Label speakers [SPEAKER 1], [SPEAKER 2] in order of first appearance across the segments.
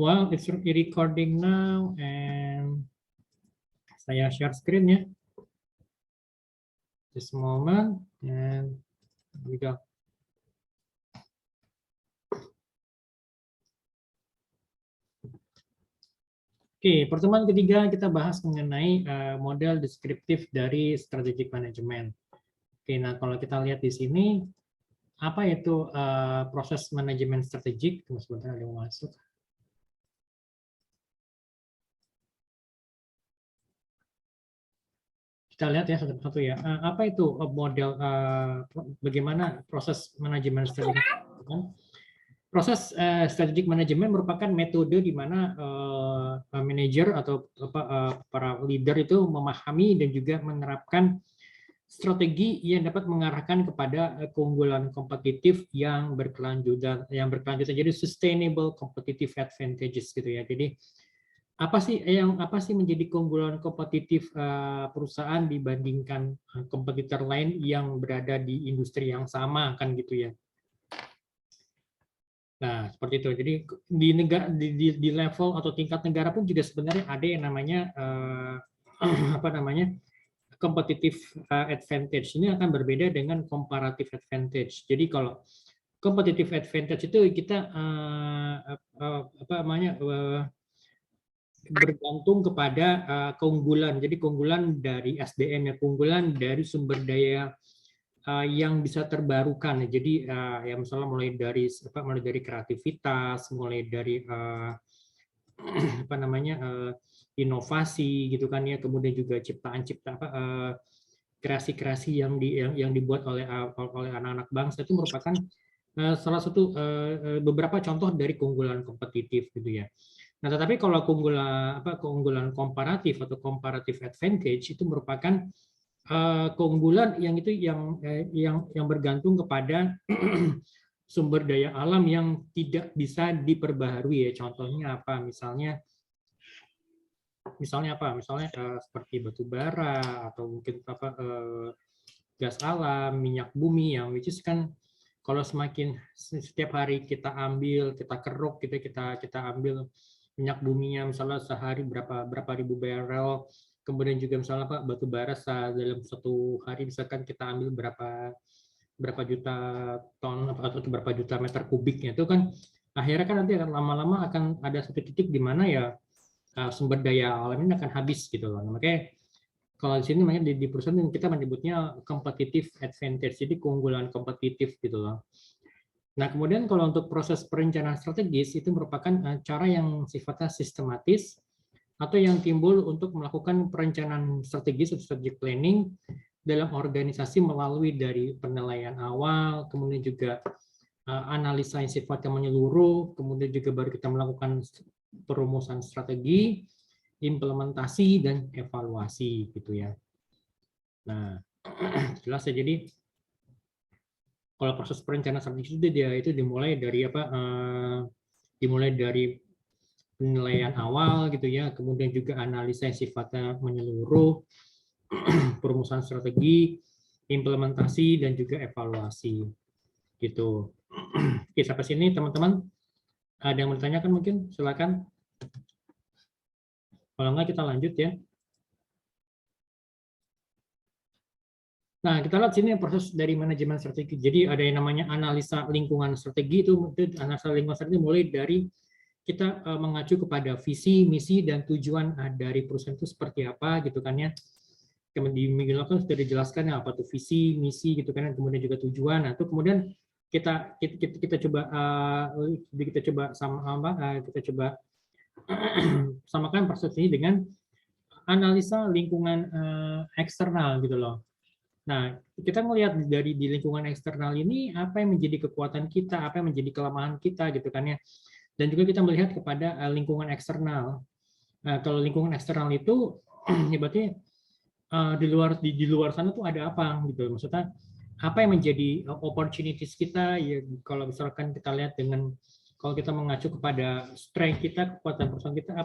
[SPEAKER 1] Well, it's recording now, and saya share screen ya. Just a moment, and here we go. Oke, pertemuan ketiga kita bahas mengenai model deskriptif dari strategic management. Oke, nah kalau kita lihat di sini, apa itu proses manajemen strategik? Tunggu sebentar, ada yang masuk. Kita lihat ya satu-satu ya. Apa itu model, bagaimana proses manajemen strategik? Proses strategic management merupakan metode di mana manajer atau para leader itu memahami dan juga menerapkan strategi yang dapat mengarahkan kepada keunggulan kompetitif yang berkelanjutan, jadi sustainable competitive advantages gitu ya. Jadi apa sih menjadi keunggulan kompetitif perusahaan dibandingkan kompetitor lain yang berada di industri yang sama kan gitu ya. Nah, seperti itu. Jadi di level atau tingkat negara pun juga sebenarnya ada yang namanya competitive advantage. Ini akan berbeda dengan comparative advantage. Jadi kalau competitive advantage itu kita bergantung kepada keunggulan. Jadi keunggulan dari SDM ya, keunggulan dari sumber daya yang bisa terbarukan. Jadi ya misalnya mulai dari kreativitas, mulai dari inovasi gitu kan ya, kemudian juga kreasi-kreasi yang dibuat oleh anak-anak bangsa itu merupakan salah satu beberapa contoh dari keunggulan kompetitif gitu ya. Nah, tetapi kalau keunggulan komparatif atau comparative advantage itu merupakan keunggulan yang bergantung kepada sumber daya alam yang tidak bisa diperbaharui ya. Contohnya apa? Misalnya seperti batu bara atau mungkin gas alam, minyak bumi yang which is kan kalau semakin setiap hari kita ambil, kita keruk, kita ambil minyak buminya misalnya sehari berapa ribu barel, kemudian juga misalnya batu bara dalam satu hari misalkan kita ambil berapa juta ton atau berapa juta meter kubiknya, itu kan akhirnya kan nanti akan lama-lama akan ada satu titik di mana ya sumber daya alam ini akan habis gitu loh. Makanya kalau di sini makanya di perusahaan kita menyebutnya competitive advantage, jadi keunggulan kompetitif gitu loh. Nah, kemudian kalau untuk proses perencanaan strategis itu merupakan cara yang sifatnya sistematis atau yang timbul untuk melakukan perencanaan strategis atau strategic planning dalam organisasi melalui dari penilaian awal, kemudian juga analisa yang sifatnya menyeluruh, kemudian juga baru kita melakukan perumusan strategi, implementasi, dan evaluasi gitu ya. Nah, jelas ya, jadi kalau proses perencanaan strategis itu dimulai dari penilaian awal gitu ya, kemudian juga analisa yang sifatnya menyeluruh, perumusan strategi, implementasi, dan juga evaluasi gitu. Oke, sampai sini teman-teman ada yang mau ditanyakan mungkin silakan. Kalau enggak kita lanjut ya. Nah, kita lihat sini proses dari manajemen strategi. Jadi ada yang namanya analisa lingkungan strategi, itu analisa lingkungan strategi mulai dari kita mengacu kepada visi, misi, dan tujuan dari perusahaan itu seperti apa gitu kan ya. Di minggu lalu sudah dijelaskan ya, apa tuh visi, misi gitu kan, kemudian juga tujuan. Nah, itu kemudian kita coba samakan proses ini dengan analisa lingkungan eksternal gitu loh. Nah, kita melihat di lingkungan eksternal ini apa yang menjadi kekuatan kita, apa yang menjadi kelemahan kita gitu kan ya. Dan juga kita melihat kepada lingkungan eksternal. Nah, kalau lingkungan eksternal itu berarti di luar sana tuh ada apa gitu. Maksudnya apa yang menjadi opportunities kita ya, kalau misalkan kita lihat kalau kita mengacu kepada strength kita, kekuatan perusahaan kita,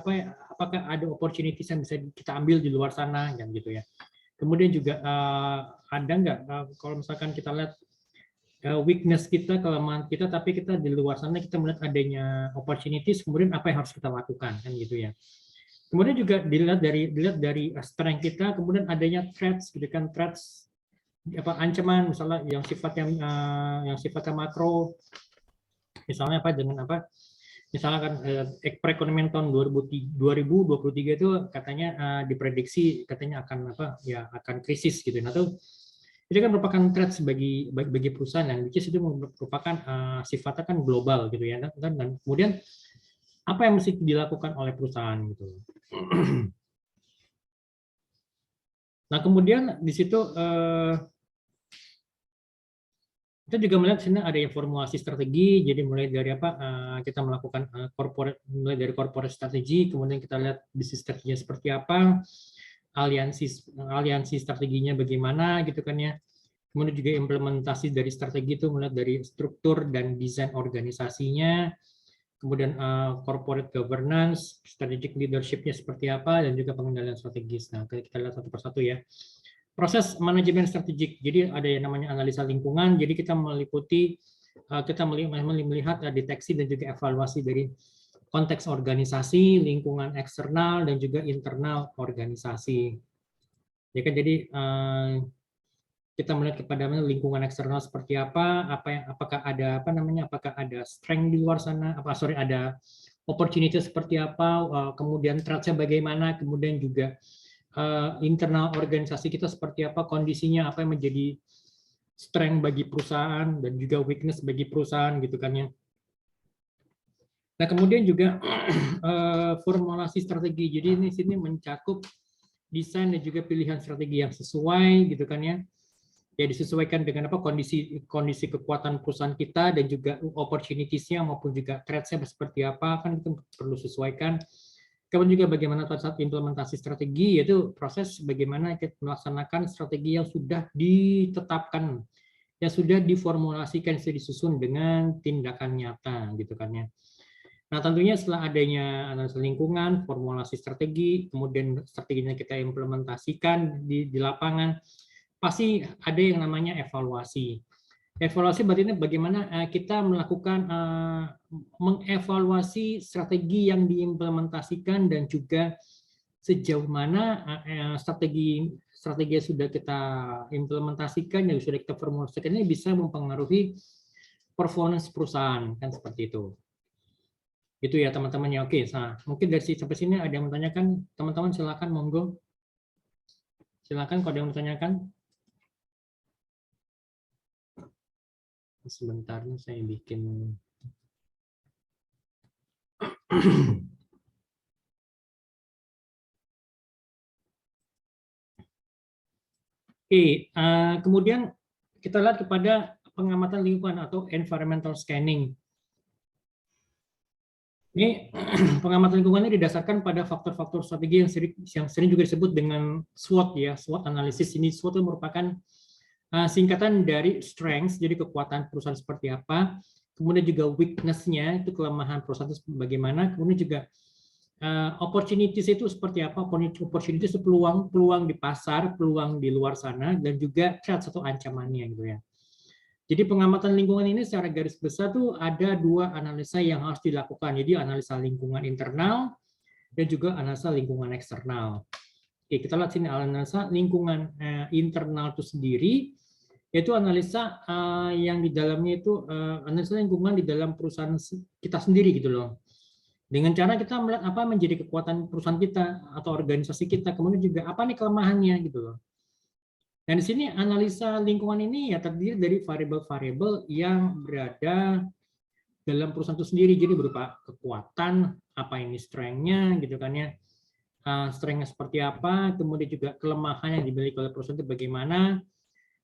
[SPEAKER 1] apakah ada opportunities yang bisa kita ambil di luar sana kan gitu ya. Kemudian juga ada nggak kalau misalkan kita lihat weakness kita, kelemahan kita, tapi kita di luar sana kita melihat adanya opportunities, kemudian apa yang harus kita lakukan, kan gitu ya. Kemudian juga dilihat dari strength kita, kemudian adanya threats, gitu kan, threats apa ancaman misalnya yang sifatnya makro, misalnya apa dengan apa, misalkan perekonomian tahun 2023 itu katanya diprediksi katanya akan apa ya akan krisis gitu. Nah, itu kan merupakan threat bagi perusahaan yang which is itu merupakan sifatnya kan global gitu ya, dan kemudian apa yang mesti dilakukan oleh perusahaan gitu. Nah, kemudian di situ kita juga melihat sini ada yang formulasi strategi, jadi mulai dari apa kita melakukan mulai dari corporate strategi, kemudian kita lihat bisnis strateginya seperti apa, aliansi strateginya bagaimana gitu kan ya. Kemudian juga implementasi dari strategi itu melihat dari struktur dan desain organisasinya, kemudian corporate governance, strategic leadership-nya seperti apa, dan juga pengendalian strategis. Nah, kita lihat satu persatu ya. Proses manajemen strategik, jadi ada yang namanya analisa lingkungan, jadi kita melihat deteksi dan juga evaluasi dari konteks organisasi, lingkungan eksternal, dan juga internal organisasi. Ya kan, jadi kita melihat kepada lingkungan eksternal seperti apa yang apakah ada strength di luar sana, ada opportunity seperti apa, kemudian threat-nya bagaimana, kemudian juga internal organisasi kita seperti apa kondisinya, apa yang menjadi strength bagi perusahaan dan juga weakness bagi perusahaan gitu kan ya. Nah, kemudian juga formulasi strategi. Jadi ini sini mencakup desain dan juga pilihan strategi yang sesuai gitu kan ya. Ya disesuaikan dengan apa kondisi kekuatan perusahaan kita dan juga opportunities-nya maupun juga threats-nya seperti apa, kan kita perlu sesuaikan. Kemudian juga bagaimana pada saat implementasi strategi, yaitu proses bagaimana kita melaksanakan strategi yang sudah ditetapkan, yang sudah diformulasikan, sudah disusun dengan tindakan nyata gitu kan ya. Nah, tentunya setelah adanya analisa lingkungan, formulasi strategi, kemudian strateginya kita implementasikan di lapangan, pasti ada yang namanya evaluasi. Evaluasi berarti bagaimana kita melakukan mengevaluasi strategi yang diimplementasikan dan juga sejauh mana strategi yang sudah kita implementasikan, yang sudah kita formulasikan ini bisa mempengaruhi performance perusahaan, kan seperti itu. Itu ya teman-teman ya. Oke, nah, mungkin dari sampai sini ada yang menanyakan, teman-teman silakan monggo. Silakan kalau ada yang menanyakan. Sebentar saya bikin. Oke, kemudian kita lihat kepada pengamatan lingkungan atau environmental scanning. Ini pengamatan lingkungan ini didasarkan pada faktor-faktor strategi yang sering juga disebut dengan SWOT ya, SWOT analisis. Ini SWOT itu merupakan singkatan dari strengths, jadi kekuatan perusahaan seperti apa, kemudian juga weakness-nya, itu kelemahan perusahaan itu bagaimana, kemudian juga opportunities itu seperti apa, opportunities itu peluang di pasar, peluang di luar sana, dan juga threats atau ancamannya gitu ya. Jadi pengamatan lingkungan ini secara garis besar tuh ada dua analisa yang harus dilakukan. Jadi analisa lingkungan internal dan juga analisa lingkungan eksternal. Oke, kita lihat sini analisa lingkungan internal itu sendiri, yaitu analisa yang di dalamnya itu analisa lingkungan di dalam perusahaan kita sendiri gitu loh. Dengan cara kita melihat apa menjadi kekuatan perusahaan kita atau organisasi kita, kemudian juga apa nih kelemahannya gitu loh. Dan di sini analisa lingkungan ini ya terdiri dari variabel-variabel yang berada dalam perusahaan itu sendiri, jadi berupa kekuatan, apa ini strength-nya gitu kan ya, strength-nya seperti apa, kemudian juga kelemahan yang dimiliki oleh perusahaan itu bagaimana.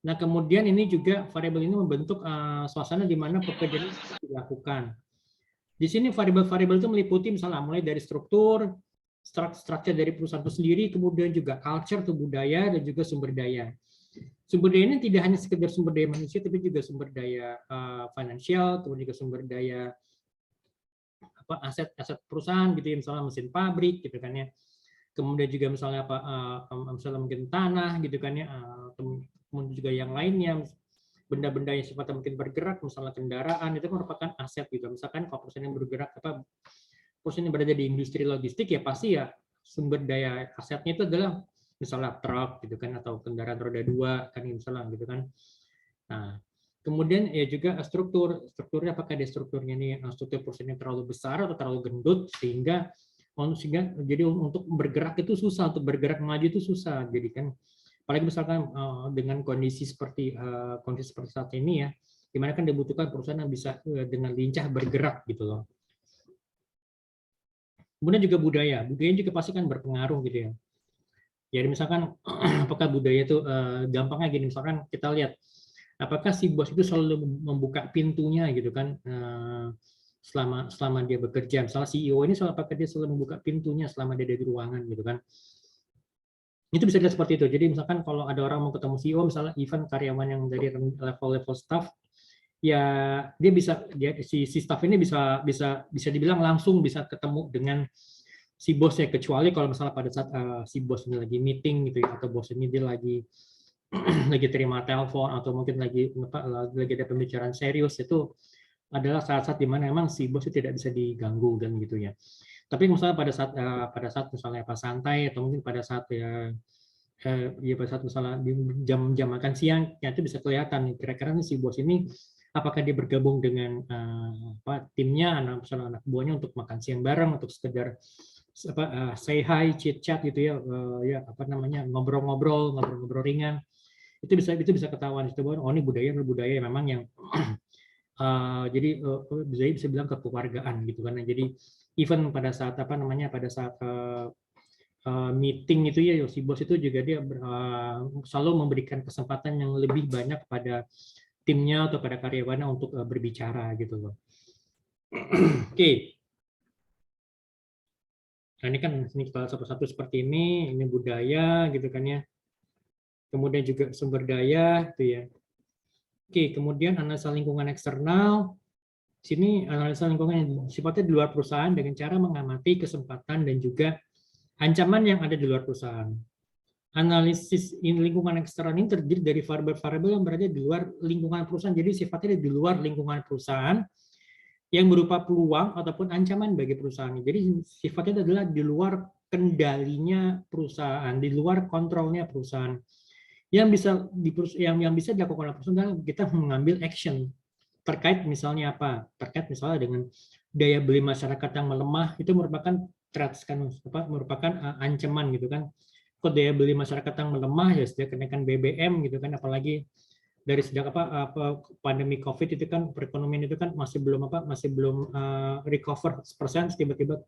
[SPEAKER 1] Nah, kemudian ini juga variabel ini membentuk suasana di mana pekerjaan dilakukan. Di sini variabel-variabel itu meliputi misalnya mulai dari struktur dari perusahaan itu sendiri, kemudian juga culture atau budaya, dan juga sumber daya. Sumber daya ini tidak hanya sekedar sumber daya manusia, tapi juga sumber daya finansial, kemudian juga sumber daya aset perusahaan gitu ya, misalnya mesin pabrik gitu kan ya. Kemudian juga misalnya misalnya mungkin tanah gitu kan ya, kemudian juga yang lainnya. benda-benda yang sifatnya mungkin bergerak, misalnya kendaraan, itu merupakan aset gitu. Misalkan kalau perusahaan yang bergerak, perusahaan yang berada di industri logistik, ya pasti ya sumber daya asetnya itu adalah misalnya truk gitu kan, atau kendaraan roda 2 kan misalnya gitu kan. Nah, kemudian ya juga strukturnya, apakah dia strukturnya ini struktur perusahaan yang terlalu besar atau terlalu gendut sehingga jadi untuk bergerak itu susah, untuk bergerak maju itu susah. Jadi kan apalagi misalkan dengan kondisi seperti saat ini ya, dimana kan dibutuhkan perusahaan yang bisa dengan lincah bergerak gitu loh. Kemudian juga budaya juga pasti kan berpengaruh gitu ya. Jadi misalkan apakah budaya itu gampangnya gini, misalkan kita lihat apakah si bos itu selalu membuka pintunya gitu kan selama dia bekerja. Misalnya CEO ini apakah dia selalu membuka pintunya selama dia ada di ruangan gitu kan. Itu bisa dilihat seperti itu. Jadi misalkan kalau ada orang mau ketemu CEO, misalnya even karyawan yang dari level staff, ya dia si staff ini bisa dibilang langsung bisa ketemu dengan si bosnya, kecuali kalau misalnya pada saat si bos ini lagi meeting gitu ya, atau bos ini dia lagi terima telepon atau mungkin lagi ada pembicaraan serius, itu adalah saat-saat di mana memang si bos itu tidak bisa diganggu dan gitu ya. Tapi misalnya pada saat misalnya pas santai atau mungkin pada saat pada saat misalnya di jam makan siang, ya itu bisa kelihatan kira-kira nih si bos ini apakah dia bergabung dengan timnya, misalnya anak buahnya untuk makan siang bareng, untuk sekedar say hi, chit chat gitu ya, ngobrol-ngobrol ringan. Itu bisa ketahuan itu bahwa ini budaya memang yang jadi bisa bilang kekeluargaan gitu kan. Jadi even pada saat meeting itu ya, si bos itu juga dia selalu memberikan kesempatan yang lebih banyak kepada timnya atau pada karyawannya untuk berbicara gitu loh. Oke. Nah, ini kan kalau satu-satu seperti ini budaya gitu kan ya. Kemudian juga sumber daya gitu ya. Oke, kemudian analisa lingkungan eksternal. Sini analisa lingkungan yang sifatnya di luar perusahaan dengan cara mengamati kesempatan dan juga ancaman yang ada di luar perusahaan. Analisis lingkungan eksternal ini terdiri dari variabel-variabel yang berada di luar lingkungan perusahaan. Jadi sifatnya di luar lingkungan perusahaan yang berupa peluang ataupun ancaman bagi perusahaan. Jadi sifatnya adalah di luar kendalinya perusahaan, di luar kontrolnya perusahaan. Yang bisa dilakukan oleh perusahaan adalah kita mengambil action terkait misalnya terkait misalnya dengan daya beli masyarakat yang melemah, itu merupakan threats kan, merupakan ancaman gitu kan. Kok daya beli masyarakat yang melemah ya sejak kenaikan BBM gitu kan, apalagi dari sejak pandemi COVID itu kan perekonomian itu kan masih belum recover 100%, tiba-tiba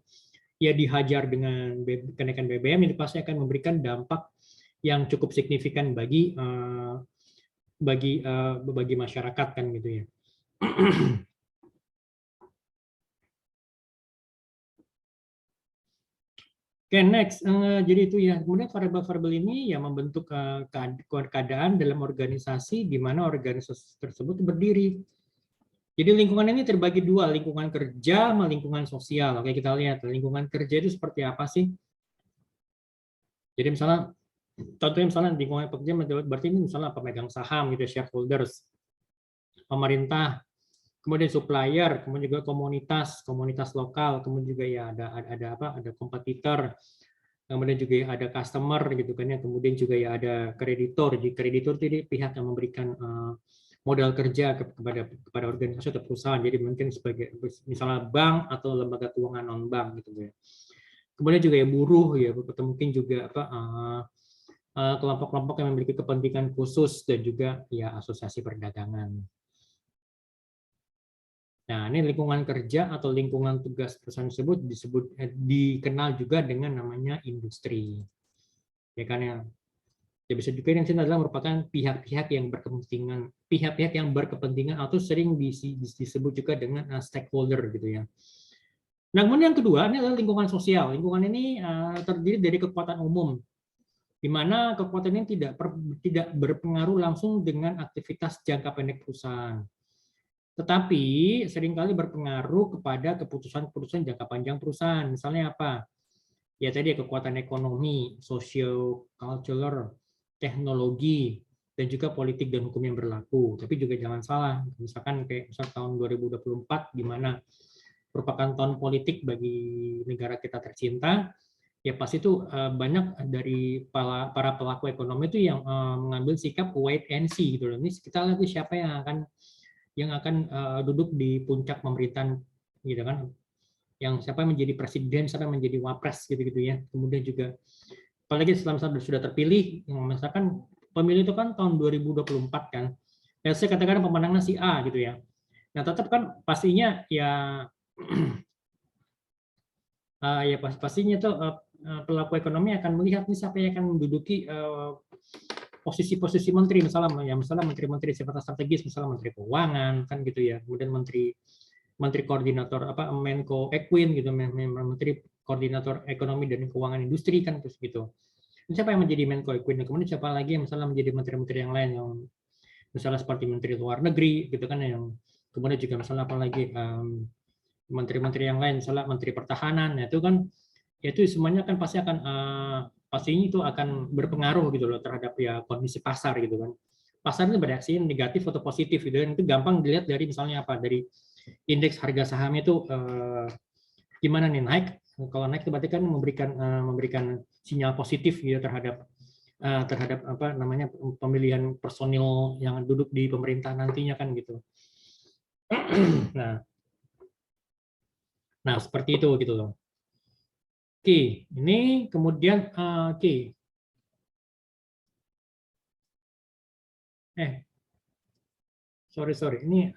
[SPEAKER 1] ya dihajar dengan kenaikan BBM, itu pasti akan memberikan dampak yang cukup signifikan bagi masyarakat kan gitu ya. Oke, next. Jadi itu ya. Kemudian variabel-variabel ini ya membentuk keadaan dalam organisasi di mana organisasi tersebut berdiri. Jadi lingkungan ini terbagi dua, lingkungan kerja sama lingkungan sosial. Oke, kita lihat lingkungan kerja itu seperti apa sih? Jadi misalnya, contohnya misalnya lingkungan pekerja berarti ini misalnya pemegang saham gitu, shareholders, pemerintah, kemudian supplier, kemudian juga komunitas lokal, kemudian juga ya ada kompetitor, kemudian juga ada customer gitu kan ya, kemudian juga ya ada kreditor. Jadi kreditor itu pihak yang memberikan modal kerja kepada organisasi atau perusahaan. Jadi mungkin sebagai misalnya bank atau lembaga keuangan non bank gitu ya. Kemudian juga ya buruh ya, atau mungkin juga kelompok-kelompok yang memiliki kepentingan khusus dan juga ya asosiasi perdagangan. Nah, ini lingkungan kerja atau lingkungan tugas perusahaan tersebut dikenal juga dengan namanya industri. Ya kan ya. Ya bisa juga yang sini adalah merupakan pihak-pihak yang berkepentingan atau sering disebut juga dengan stakeholder gitu ya. Nah, kemudian yang kedua ini adalah lingkungan sosial. Lingkungan ini terdiri dari kekuatan umum, di mana kekuatan ini tidak berpengaruh langsung dengan aktivitas jangka pendek perusahaan, tetapi seringkali berpengaruh kepada keputusan-keputusan jangka panjang perusahaan. Misalnya apa? Ya tadi kekuatan ekonomi, socio-cultural, teknologi, dan juga politik dan hukum yang berlaku. Tapi juga jangan salah, misalkan kayak misal tahun 2024 di mana merupakan tahun politik bagi negara kita tercinta, ya pasti itu banyak dari para pelaku ekonomi itu yang mengambil sikap wait and see gitu loh. Ini kita lihat siapa yang akan duduk di puncak pemerintahan gitu kan, yang siapa yang menjadi presiden, siapa yang menjadi wapres gitu-gitu ya. Kemudian juga apalagi setelah sudah terpilih, yang misalkan pemilu itu kan tahun 2024 kan, ya saya katakan pemenangnya si A gitu ya. Nah tetap kan pastinya ya ya pastinya tuh pelaku ekonomi akan melihat nih siapa yang akan menduduki posisi-posisi menteri, misalnya menteri-menteri sifatnya strategis, misalnya menteri keuangan kan gitu ya, kemudian menteri koordinator Menko Equin gitu, menteri koordinator ekonomi dan keuangan industri kan terus gitu. Siapa yang menjadi Menko Equin, kemudian siapa lagi yang misalnya menjadi menteri-menteri yang lain yang misalnya seperti menteri luar negeri gitu kan, yang kemudian juga misalnya apalagi menteri-menteri yang lain, misalnya menteri pertahanan, ya itu kan itu semuanya kan pasti akan pastinya itu akan berpengaruh gitu loh terhadap ya kondisi pasar gitu kan. Pasar itu bereaksi negatif atau positif gitu kan, itu gampang dilihat dari misalnya apa, dari indeks harga saham itu gimana nih, naik. Kalau naik itu berarti kan memberikan sinyal positif gitu terhadap apa namanya pemilihan personil yang duduk di pemerintah nantinya kan gitu. Nah seperti itu gitu loh. Oke, ini kemudian oke. Sorry, ini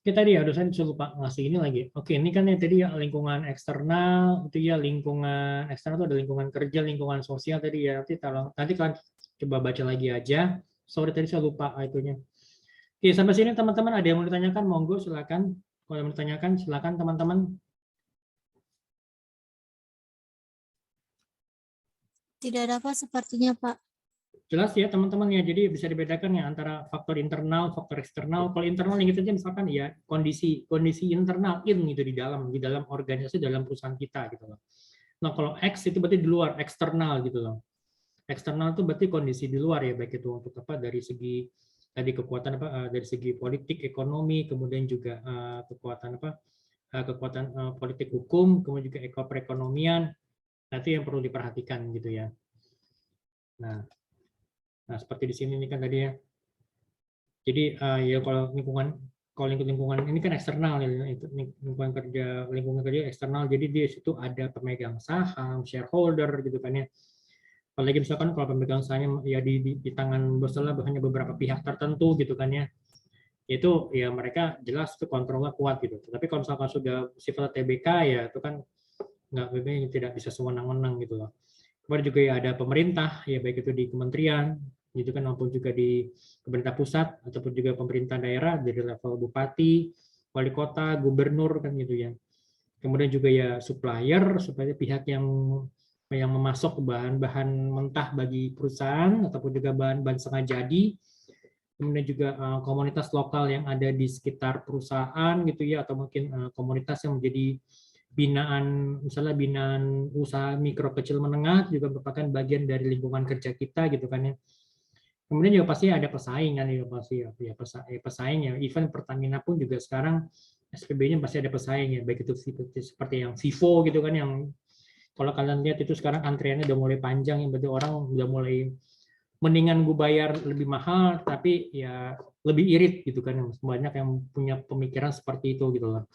[SPEAKER 1] kita tadi ya, dosen lupa ngasih ini lagi. Oke, ini kan yang tadi ya lingkungan eksternal, itu ya lingkungan eksternal itu ada lingkungan kerja, lingkungan sosial tadi ya. Nanti kalian coba baca lagi aja. Sorry tadi saya lupa itunya. Oke, sampai sini teman-teman ada yang mau ditanyakan, monggo silakan. Kalau yang mau ditanyakan silakan teman-teman.
[SPEAKER 2] Tidak ada apa sepertinya, Pak.
[SPEAKER 1] Jelas ya teman-teman ya, jadi bisa dibedakan ya antara faktor internal, faktor eksternal. Kalau internal yang gitu aja misalkan ya kondisi internal gitu di dalam organisasi, dalam perusahaan kita gitu loh. Nah kalau X itu berarti di luar, eksternal gitu loh. Eksternal itu berarti kondisi di luar ya, baik itu untuk apa dari segi tadi kekuatan apa dari segi politik, ekonomi, kemudian juga kekuatan apa kekuatan politik hukum, kemudian juga perekonomian. Nah, itu yang perlu diperhatikan gitu ya. Nah, seperti di sini ini kan tadi ya. Jadi ya kalau lingkungan ini kan eksternal ya, lingkungan kerja eksternal. Jadi di situ ada pemegang saham, shareholder gitu kan ya. Apalagi misalkan kalau pemegang saham ya di tangan bos lah hanya beberapa pihak tertentu gitu kan ya. Itu ya mereka jelas itu kontrolnya kuat gitu. Tapi kalau misalkan sudah sifat TBK ya itu kan tidak bisa sewenang-wenang gitu loh. Kemudian juga ya ada pemerintah, ya baik itu di kementerian, gitu kan, maupun juga di pemerintah pusat ataupun juga pemerintah daerah dari level bupati, wali kota, gubernur kan gitu ya. Kemudian juga ya supplier, pihak yang memasok bahan-bahan mentah bagi perusahaan ataupun juga bahan-bahan setengah jadi. Kemudian juga komunitas lokal yang ada di sekitar perusahaan gitu ya, atau mungkin komunitas yang menjadi misalnya binaan usaha mikro kecil menengah juga merupakan bagian dari lingkungan kerja kita gitu kan ya. Kemudian juga pasti ada persaingan ya, pasti ya pesaing ya. Even Pertamina pun juga sekarang SPB-nya pasti ada pesaing ya, baik itu seperti yang Vivo gitu kan, yang kalau kalian lihat itu sekarang antriannya udah mulai panjang, yang berarti orang udah mulai mendingan gue bayar lebih mahal tapi ya lebih irit gitu kan, banyak yang punya pemikiran seperti itu gitu loh.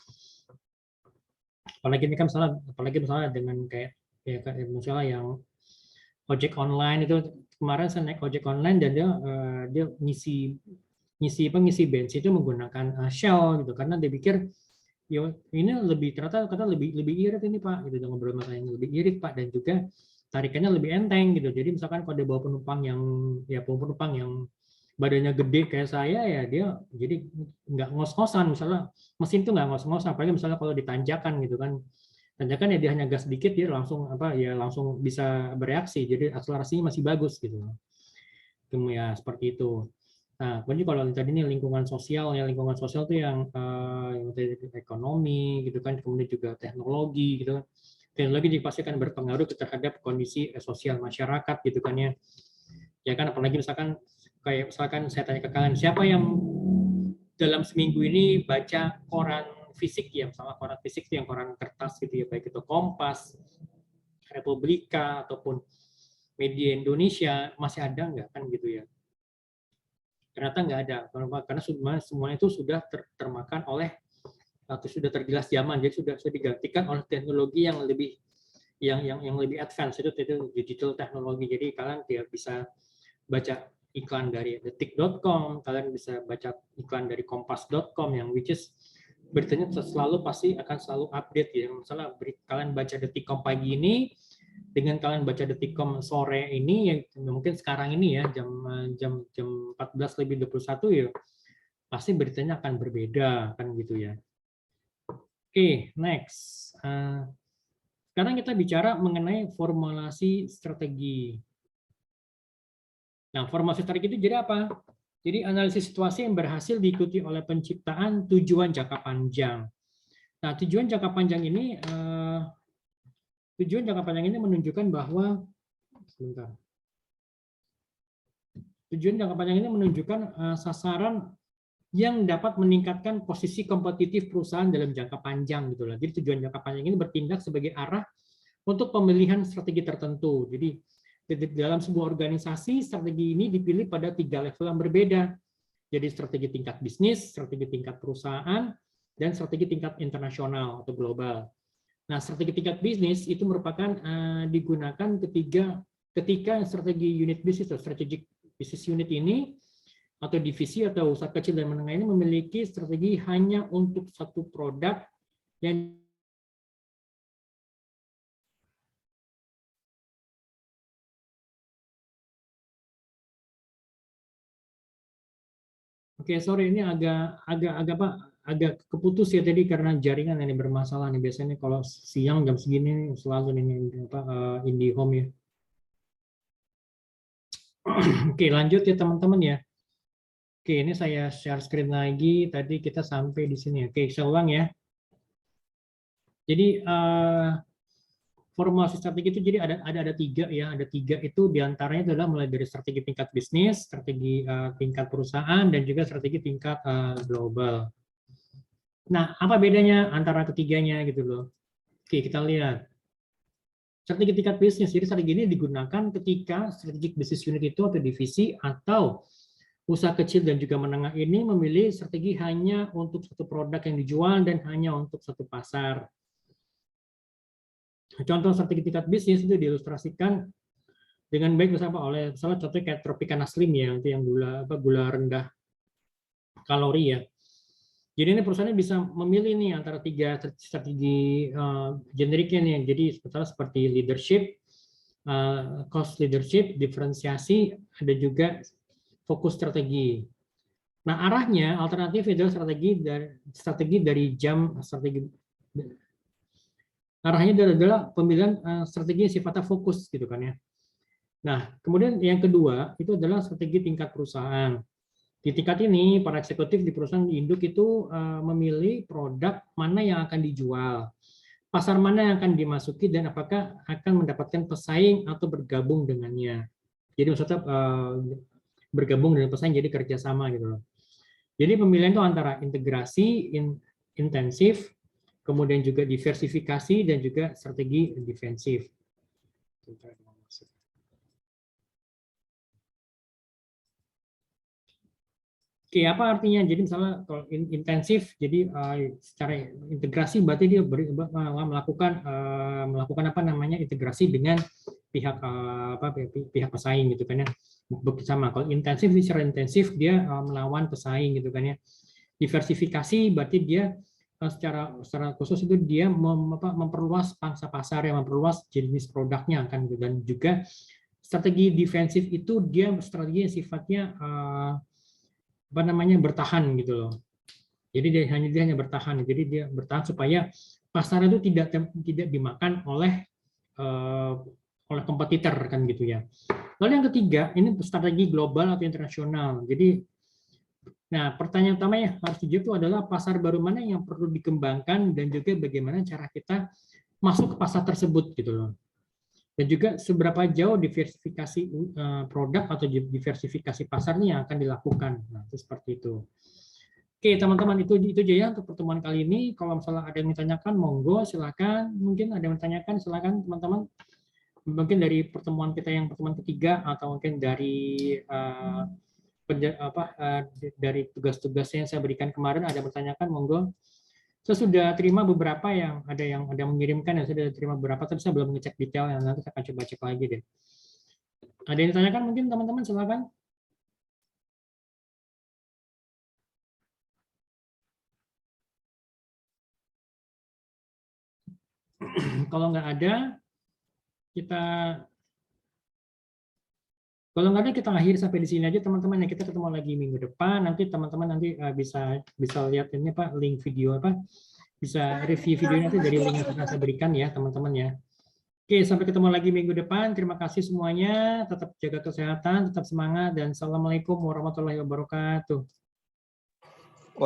[SPEAKER 1] Apalagi ini kan misalnya dengan kayak ya misalnya yang ojek online itu, kemarin saya naik ojek online dan dia ngisi bensin itu menggunakan Shell gitu, karena dia pikir ya ini ternyata lebih irit ini Pak gitu, ngobrol sama saya lebih irit Pak, dan juga tarikannya lebih enteng gitu. Jadi misalkan kalau dia bawa penumpang yang badannya gede kayak saya ya, dia jadi nggak ngos-ngosan, misalnya mesin tuh nggak ngos-ngosan, apalagi misalnya kalau ditanjakan gitu kan, tanjakan ya dia hanya gas sedikit dia langsung bisa bereaksi, jadi akselerasinya masih bagus gitu ya, seperti itu. Nah, kemudian kalau tadi ini lingkungan sosial itu yang ekonomi gitu kan, kemudian juga teknologi gitu kan. Teknologi pasti akan berpengaruh terhadap kondisi sosial masyarakat gitu kan ya. Ya kan, apalagi misalkan saya tanya ke kalian, siapa yang dalam seminggu ini baca koran fisik ya, misalnya koran fisik yang koran kertas gitu ya, baik itu Kompas, Republika ataupun media Indonesia, masih ada nggak kan gitu ya? Ternyata nggak ada, karena semuanya itu sudah termakan oleh atau sudah tergilas zaman, jadi sudah digantikan oleh teknologi yang lebih lebih advance, itu digital teknologi. Jadi kalian tidak bisa baca iklan dari detik.com, kalian bisa baca iklan dari kompas.com yang which is beritanya pasti akan selalu update ya. Misalnya kalian baca detik.com pagi ini dengan kalian baca detik.com sore ini ya, mungkin sekarang ini ya jam 14:21 ya, pasti beritanya akan berbeda kan gitu ya. Oke, next. Sekarang kita bicara mengenai formulasi strategi. Nah, formulasi strategi itu jadi apa? Jadi analisis situasi yang berhasil diikuti oleh penciptaan tujuan jangka panjang. Nah, tujuan jangka panjang ini menunjukkan bahwa sasaran yang dapat meningkatkan posisi kompetitif perusahaan dalam jangka panjang gitu loh. Jadi tujuan jangka panjang ini bertindak sebagai arah untuk pemilihan strategi tertentu. Jadi dalam sebuah organisasi, strategi ini dipilih pada 3 level yang berbeda. Jadi strategi tingkat bisnis, strategi tingkat perusahaan, dan strategi tingkat internasional atau global. Nah, strategi tingkat bisnis itu merupakan digunakan ketika strategi unit bisnis atau strategic business unit ini atau divisi atau usaha kecil dan menengah ini memiliki strategi hanya untuk satu produk yang Oke, sorry ini agak keputus ya tadi karena jaringan ini bermasalah nih. Biasanya kalau siang jam segini selalu ini IndiHome ya. Oke, lanjut ya teman-teman ya. Oke, ini saya share screen lagi. Tadi kita sampai di sini. Oke, saya ulang ya. Jadi formulasi strategi itu jadi ada 3 ya. Ada 3 itu diantaranya adalah mulai dari strategi tingkat bisnis, strategi tingkat perusahaan, dan juga strategi tingkat global. Nah, apa bedanya antara ketiganya gitu loh? Oke, kita lihat. Strategi tingkat bisnis, jadi strategi ini digunakan ketika strategic business unit itu atau divisi atau usaha kecil dan juga menengah ini memilih strategi hanya untuk satu produk yang dijual dan hanya untuk satu pasar. Contoh strategi tingkat bisnis itu diilustrasikan dengan baik misalnya oleh salah contohnya kayak Tropicana Slim ya, itu yang gula rendah kalori ya. Jadi ini perusahaannya bisa memilih nih antara 3 strategi generiknya nih. Jadi seperti leadership, cost leadership, diferensiasi, ada juga fokus strategi. Nah, arahnya alternatif adalah strategi dari arahnya adalah pemilihan strategi yang sifatnya fokus gitu kan ya. Nah, kemudian yang kedua itu adalah strategi tingkat perusahaan. Di tingkat ini, para eksekutif di perusahaan induk itu memilih produk mana yang akan dijual, pasar mana yang akan dimasuki, dan apakah akan mendapatkan pesaing atau bergabung dengannya. Jadi maksudnya bergabung dengan pesaing, jadi kerjasama gitu loh. Jadi pemilihan itu antara integrasi intensif, kemudian juga diversifikasi, dan juga strategi defensif. Oke, apa artinya? Jadi misalnya kalau intensif, jadi secara integrasi berarti dia melakukan apa namanya integrasi dengan pihak pihak pesaing gitu kan ya, bersama. Kalau intensif secara intensif dia melawan pesaing gitu kan ya. Diversifikasi berarti dia secara khusus itu dia memperluas pangsa pasar, yang memperluas jenis produknya kan, dan juga strategi defensif itu dia strategi yang sifatnya bertahan gitu loh. Jadi dia hanya bertahan. Jadi dia bertahan supaya pasar itu tidak dimakan oleh kompetitor kan gitu ya. Lalu yang ketiga, ini strategi global atau internasional. Jadi nah, pertanyaan utama yang harus dijawab itu adalah pasar baru mana yang perlu dikembangkan dan juga bagaimana cara kita masuk ke pasar tersebut gitu loh. Dan juga seberapa jauh diversifikasi produk atau diversifikasi pasarnya yang akan dilakukan. Nah, itu seperti itu. Oke, teman-teman, itu aja ya untuk pertemuan kali ini. Kalau misalnya ada yang ditanyakan, monggo silakan. Mungkin ada yang ditanyakan, silakan teman-teman. Mungkin dari pertemuan kita yang pertemuan ketiga atau mungkin dari dari tugas-tugasnya yang saya berikan kemarin ada yang bertanyakan, monggo. Saya sudah terima beberapa yang ada mengirimkan, yang sudah terima beberapa, tapi saya belum ngecek detail, yang nanti saya akan coba cek lagi deh. Ada yang ditanyakan mungkin teman-teman, silakan. Kalau nggak ada, kalau nggak ada kita akhiri sampai di sini aja teman-teman. Ya, kita ketemu lagi minggu depan. Nanti teman-teman nanti bisa lihat ini Pak, link video apa, bisa review video nanti dari link yang sudah saya berikan ya teman-teman ya. Oke, sampai ketemu lagi minggu depan. Terima kasih semuanya. Tetap jaga kesehatan, tetap semangat, dan assalamualaikum warahmatullahi wabarakatuh.